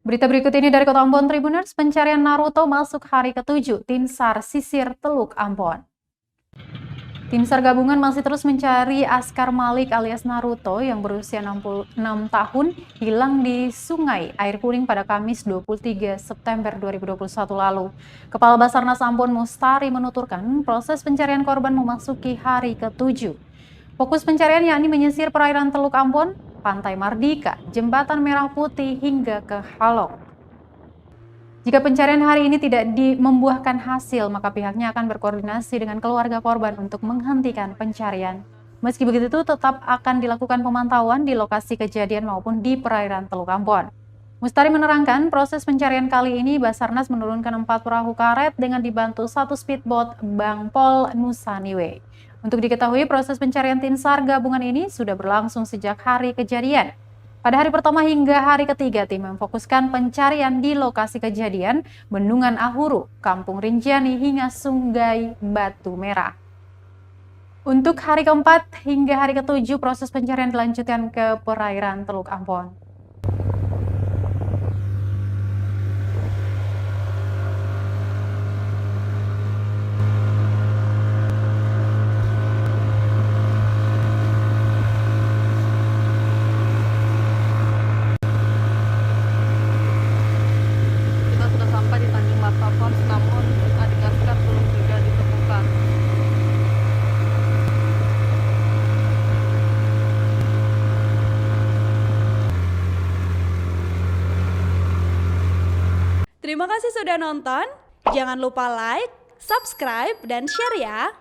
Berita berikut ini dari Kota Ambon Tribuners, pencarian Naruto masuk hari ke-7, tim SAR sisir Teluk Ambon. Tim SAR gabungan masih terus mencari Askar Malik alias Naruto yang berusia 66 tahun hilang di Sungai Air Kuning pada Kamis 23 September 2021 lalu. Kepala Basarnas Ambon Mustari menuturkan proses pencarian korban memasuki hari ke-7. Fokus pencarian yakni menyisir perairan Teluk Ambon, Pantai Mardika, Jembatan Merah Putih hingga ke Halong. Jika pencarian hari ini tidak membuahkan hasil, maka pihaknya akan berkoordinasi dengan keluarga korban untuk menghentikan pencarian. Meski begitu, tetap akan dilakukan pemantauan di lokasi kejadian maupun di perairan Teluk Ambon. Mustari menerangkan proses pencarian kali ini Basarnas menurunkan 4 perahu karet dengan dibantu 1 speedboat Bangpol Nusa Niue. Untuk diketahui, proses pencarian tim SAR gabungan ini sudah berlangsung sejak hari kejadian. Pada hari pertama hingga hari ketiga, tim memfokuskan pencarian di lokasi kejadian Bendungan Ahuru, Kampung Rinjani hingga Sungai Batu Merah. Untuk hari keempat hingga hari ketujuh, proses pencarian dilanjutkan ke perairan Teluk Ambon. Sampai di Tanjung Martapos, namun adik Askar belum juga ditemukan. Terima kasih sudah nonton. Jangan lupa like, subscribe, dan share ya.